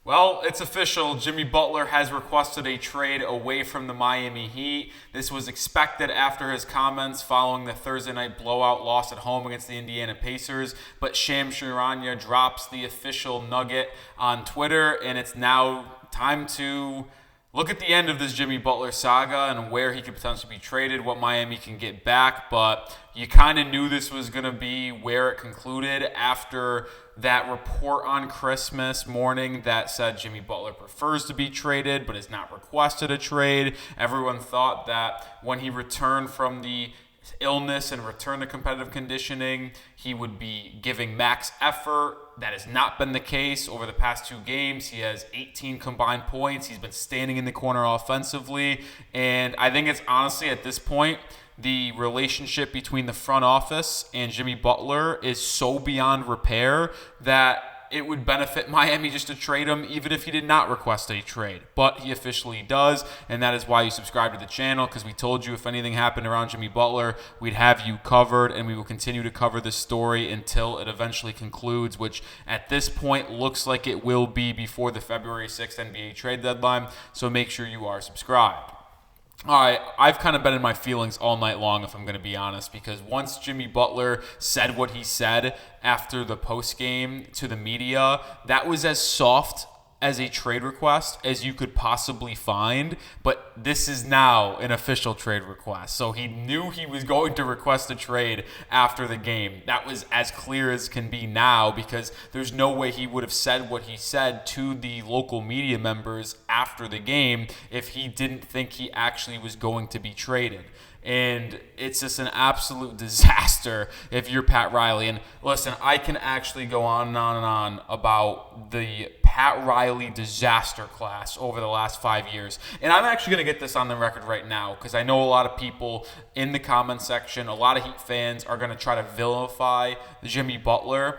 Well, it's official. Jimmy Butler has requested a trade away from the Miami Heat. This was expected after his comments following the Thursday night blowout loss at home against the Indiana Pacers. But Shams Charania drops the official nugget on Twitter, and it's now time to look at the end of this Jimmy Butler saga and where he could potentially be traded, what Miami can get back. But you kind of knew this was going to be where it concluded after that report on Christmas morning that said Jimmy Butler prefers to be traded but has not requested a trade. Everyone thought that when he returned from the illness and returned to competitive conditioning, he would be giving max effort. That has not been the case over the past 2 games. He has 18 combined points. He's been standing in the corner offensively. And I think it's honestly at this point, the relationship between the front office and Jimmy Butler is so beyond repair that it would benefit Miami just to trade him even if he did not request a trade. But he officially does, and that is why you subscribe to the channel, because we told you if anything happened around Jimmy Butler, we'd have you covered, and we will continue to cover this story until it eventually concludes, which at this point looks like it will be before the February 6th NBA trade deadline, so make sure you are subscribed. All right, I've kind of been in my feelings all night long, if I'm going to be honest, because once Jimmy Butler said what he said after the postgame to the media, that was as soft as a trade request as you could possibly find, but this is now an official trade request. So he knew he was going to request a trade after the game. That was as clear as can be now, because there's no way he would have said what he said to the local media members after the game if he didn't think he actually was going to be traded. And it's just an absolute disaster if you're Pat Riley. And listen, I can actually go on and on and on about the Pat Riley disaster class over the last 5 years. And I'm actually going to get this on the record right now, because I know a lot of people in the comment section, a lot of Heat fans are going to try to vilify Jimmy Butler.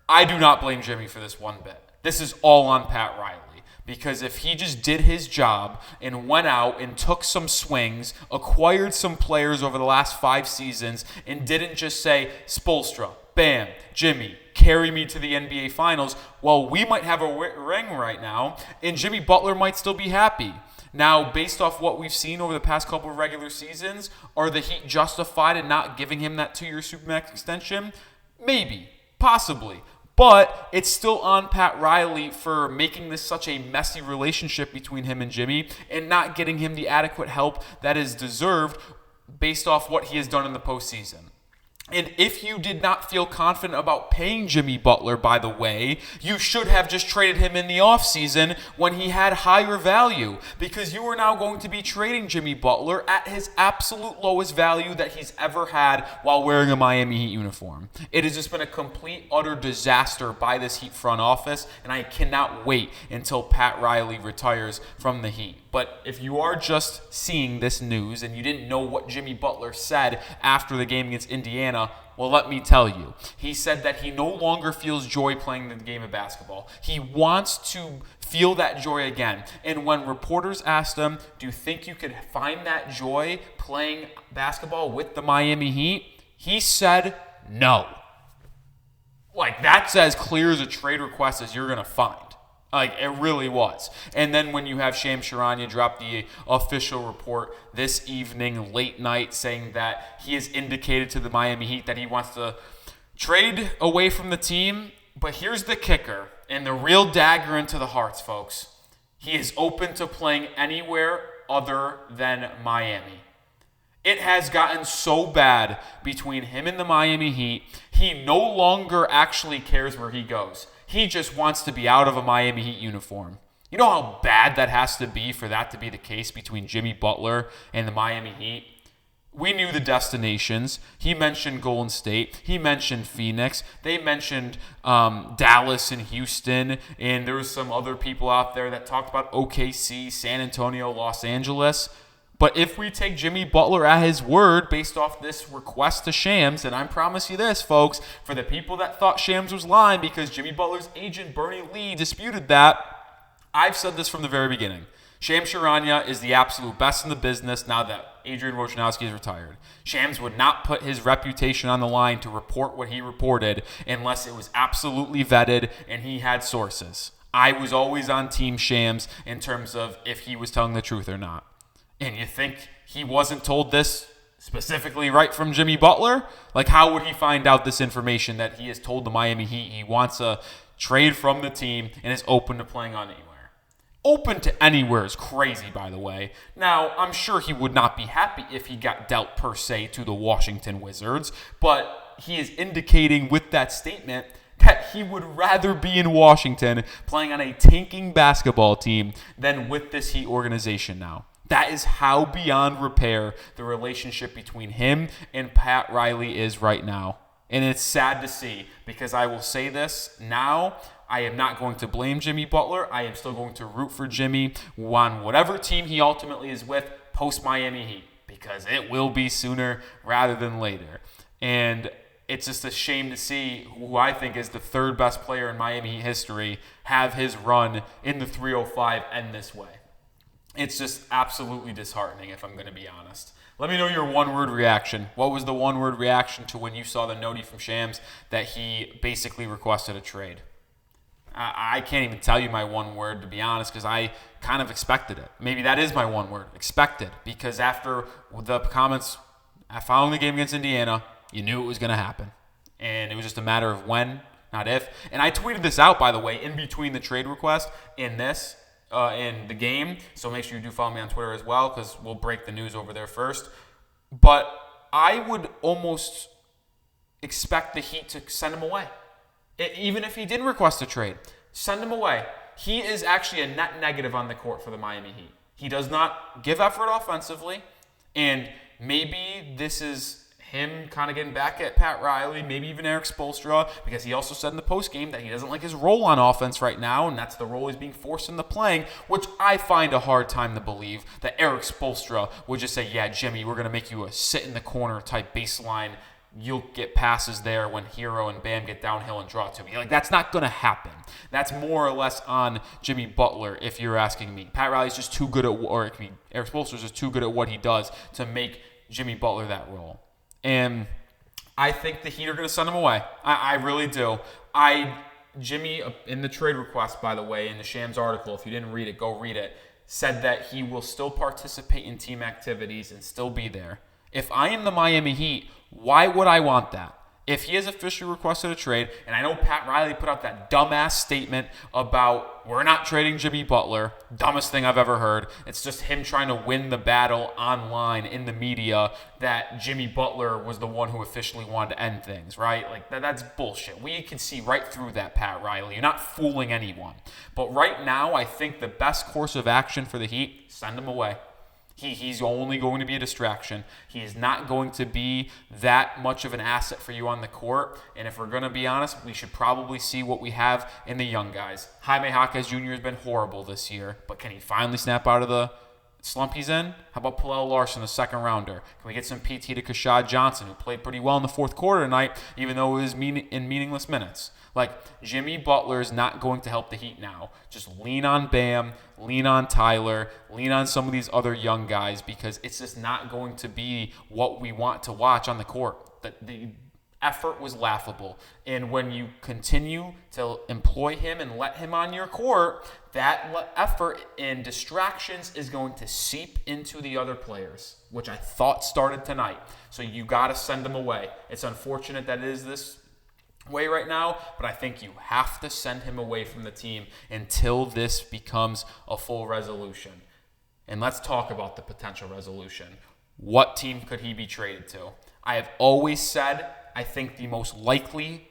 I do not blame Jimmy for this one bit. This is all on Pat Riley. Because if he just did his job and went out and took some swings, acquired some players over the last 5 seasons, and didn't just say, Spoelstra, Bam, Jimmy, carry me to the NBA Finals, well, we might have a ring right now, and Jimmy Butler might still be happy. Now, based off what we've seen over the past couple of regular seasons, are the Heat justified in not giving him that 2-year Supermax extension? Maybe, possibly. But it's still on Pat Riley for making this such a messy relationship between him and Jimmy and not getting him the adequate help that is deserved based off what he has done in the postseason. And if you did not feel confident about paying Jimmy Butler, by the way, you should have just traded him in the offseason when he had higher value, because you are now going to be trading Jimmy Butler at his absolute lowest value that he's ever had while wearing a Miami Heat uniform. It has just been a complete, utter disaster by this Heat front office, and I cannot wait until Pat Riley retires from the Heat. But if you are just seeing this news and you didn't know what Jimmy Butler said after the game against Indiana, well, let me tell you. He said that he no longer feels joy playing the game of basketball. He wants to feel that joy again. And when reporters asked him, do you think you could find that joy playing basketball with the Miami Heat? He said no. Like, that's as clear as a trade request as you're going to find. Like, it really was. And then when you have Shams Charania drop the official report this evening, late night, saying that he has indicated to the Miami Heat that he wants to trade away from the team. But here's the kicker, and the real dagger into the hearts, folks. He is open to playing anywhere other than Miami. It has gotten so bad between him and the Miami Heat, he no longer actually cares where he goes. He just wants to be out of a Miami Heat uniform. You know how bad that has to be for that to be the case between Jimmy Butler and the Miami Heat? We knew the destinations. He mentioned Golden State. He mentioned Phoenix. They mentioned Dallas and Houston. And there was some other people out there that talked about OKC, San Antonio, Los Angeles. But if we take Jimmy Butler at his word based off this request to Shams, and I promise you this, folks, for the people that thought Shams was lying because Jimmy Butler's agent, Bernie Lee, disputed that, I've said this from the very beginning. Shams Charania is the absolute best in the business now that Adrian Wojnarowski is retired. Shams would not put his reputation on the line to report what he reported unless it was absolutely vetted and he had sources. I was always on Team Shams in terms of if he was telling the truth or not. And you think he wasn't told this specifically right from Jimmy Butler? Like, how would he find out this information that he has told the Miami Heat he wants a trade from the team and is open to playing on anywhere? Open to anywhere is crazy, by the way. Now, I'm sure he would not be happy if he got dealt per se to the Washington Wizards, but he is indicating with that statement that he would rather be in Washington playing on a tanking basketball team than with this Heat organization now. That is how beyond repair the relationship between him and Pat Riley is right now. And it's sad to see, because I will say this now, I am not going to blame Jimmy Butler. I am still going to root for Jimmy on whatever team he ultimately is with post-Miami Heat, because it will be sooner rather than later. And it's just a shame to see who I think is the third best player in Miami Heat history have his run in the 305 end this way. It's just absolutely disheartening, if I'm going to be honest. Let me know your one-word reaction. What was the one-word reaction to when you saw the notey from Shams that he basically requested a trade? I can't even tell you my one word, to be honest, because I kind of expected it. Maybe that is my one word, expected, because after the comments following the game against Indiana, you knew it was going to happen. And it was just a matter of when, not if. And I tweeted this out, by the way, in between the trade request in this, in the game. So make sure you do follow me on Twitter as well, because we'll break the news over there first. But I would almost expect the Heat to send him away. Even if he didn't request a trade, send him away. He is actually a net negative on the court for the Miami Heat. He does not give effort offensively, and maybe this is him kind of getting back at Pat Riley, maybe even Eric Spoelstra, because he also said in the postgame that he doesn't like his role on offense right now, and that's the role he's being forced into playing, which I find a hard time to believe that Eric Spoelstra would just say, yeah, Jimmy, we're going to make you a sit-in-the-corner type baseline. You'll get passes there when Hero and Bam get downhill and draw to me. Like, that's not going to happen. That's more or less on Jimmy Butler, if you're asking me. Pat Riley's just too good at, Eric Spoelstra's just too good at what he does to make Jimmy Butler that role. And I think the Heat are going to send him away. I really do. Jimmy, in the trade request, by the way, in the Shams article, if you didn't read it, go read it, said that he will still participate in team activities and still be there. If I am the Miami Heat, why would I want that? If he has officially requested a trade, and I know Pat Riley put out that dumbass statement about we're not trading Jimmy Butler, dumbest thing I've ever heard. It's just him trying to win the battle online in the media that Jimmy Butler was the one who officially wanted to end things, right? Like, that's bullshit. We can see right through that, Pat Riley. You're not fooling anyone. But right now, I think the best course of action for the Heat, send him away. He's only going to be a distraction. He is not going to be that much of an asset for you on the court. And if we're going to be honest, we should probably see what we have in the young guys. Jaime Jaquez Jr. has been horrible this year, but can he finally snap out of the slump he's in? How about Pallel Larson, the second rounder? Can we get some PT to Kashad Johnson, who played pretty well in the fourth quarter tonight, even though it was in meaningless minutes? Like, Jimmy Butler is not going to help the Heat now. Just lean on Bam, lean on Tyler, lean on some of these other young guys, because it's just not going to be what we want to watch on the court. The effort was laughable. And when you continue to employ him and let him on your court, that effort and distractions is going to seep into the other players, which I thought started tonight. So you got to send him away. It's unfortunate that it is this way right now, but I think you have to send him away from the team until this becomes a full resolution. And let's talk about the potential resolution. What team could he be traded to? I have always said I think the most likely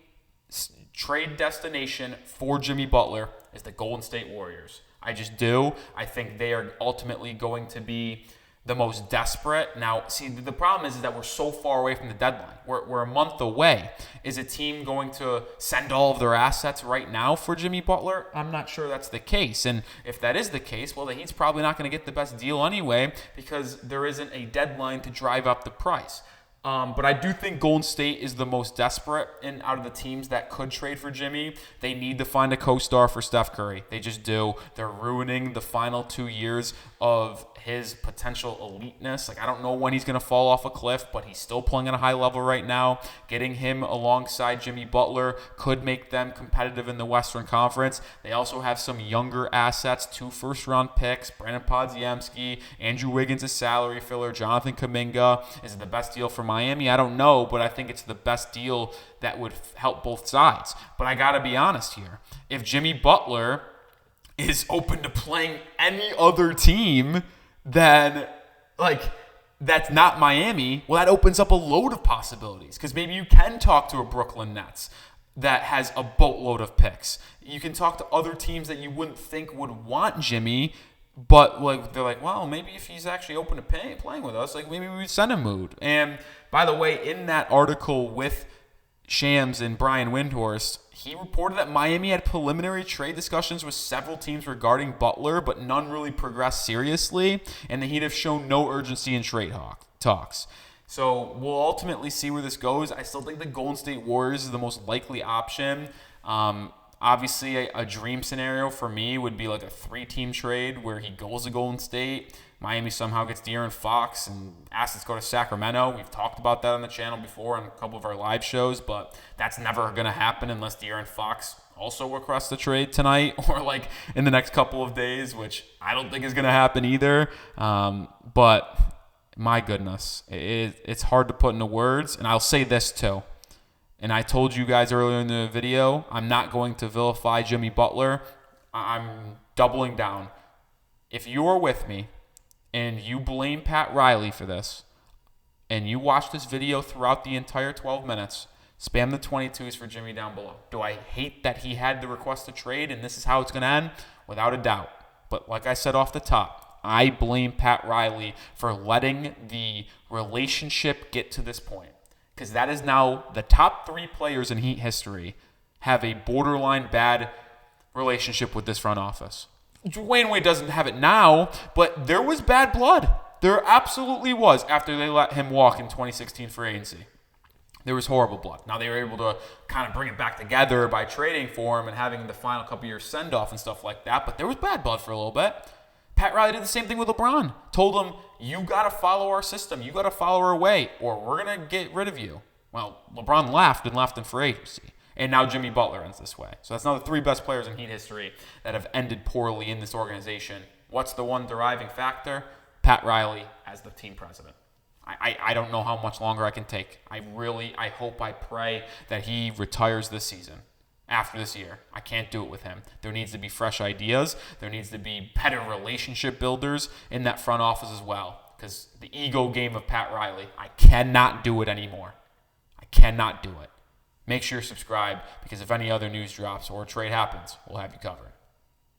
trade destination for Jimmy Butler is the Golden State Warriors. I just do. I think they are ultimately going to be the most desperate. Now, see, the problem is that we're so far away from the deadline. We're a month away. Is a team going to send all of their assets right now for Jimmy Butler? I'm not sure that's the case. And if that is the case, well, the Heat's probably not going to get the best deal anyway, because there isn't a deadline to drive up the price. But I do think Golden State is the most desperate out of the teams that could trade for Jimmy. They need to find a co-star for Steph Curry. They just do. They're ruining the final 2 years of his potential eliteness. Like, I don't know when he's going to fall off a cliff, but he's still playing at a high level right now. Getting him alongside Jimmy Butler could make them competitive in the Western Conference. They also have some younger assets, 2 first-round picks, Brandon Podziemski, Andrew Wiggins, a salary filler, Jonathan Kuminga. Is it the best deal for Miami? I don't know, but I think it's the best deal that would help both sides. But I got to be honest here. If Jimmy Butler is open to playing any other team, then, that's not Miami, well, that opens up a load of possibilities. Because maybe you can talk to a Brooklyn Nets that has a boatload of picks. You can talk to other teams that you wouldn't think would want Jimmy, but they're like, well, maybe if he's actually open to playing with us, maybe we would send him mood. And by the way, in that article with Shams and Brian Windhorst, he reported that Miami had preliminary trade discussions with several teams regarding Butler, but none really progressed seriously, and the Heat have shown no urgency in trade talks. So we'll ultimately see where this goes. I still think the Golden State Warriors is the most likely option. Obviously, a dream scenario for me would be like a 3-team trade where he goes to Golden State, Miami somehow gets De'Aaron Fox, and assets go to Sacramento. We've talked about that on the channel before on a couple of our live shows, but that's never going to happen unless De'Aaron Fox also requests the trade tonight or in the next couple of days, which I don't think is going to happen either. But my goodness, it's hard to put into words, and I'll say this too. And I told you guys earlier in the video, I'm not going to vilify Jimmy Butler. I'm doubling down. If you are with me and you blame Pat Riley for this, and you watch this video throughout the entire 12 minutes, spam the 22s for Jimmy down below. Do I hate that he had to request a trade and this is how it's going to end? Without a doubt. But like I said off the top, I blame Pat Riley for letting the relationship get to this point. Because that is now the top 3 players in Heat history have a borderline bad relationship with this front office. Dwayne Wade doesn't have it now, but there was bad blood. There absolutely was after they let him walk in 2016 free agency. There was horrible blood. Now they were able to kind of bring it back together by trading for him and having the final couple years send-off and stuff like that, but there was bad blood for a little bit. Pat Riley did the same thing with LeBron. Told him, you got to follow our system. You got to follow our way, or we're going to get rid of you. Well, LeBron left in free agency. And now Jimmy Butler ends this way. So that's now the 3 best players in Heat history that have ended poorly in this organization. What's the one deriving factor? Pat Riley as the team president. I don't know how much longer I can take. I hope, I pray that he retires this season. After this year. I can't do it with him. There needs to be fresh ideas. There needs to be better relationship builders in that front office as well. Because the ego game of Pat Riley, I cannot do it anymore. I cannot do it. Make sure you're subscribed, because if any other news drops or a trade happens, we'll have you covered.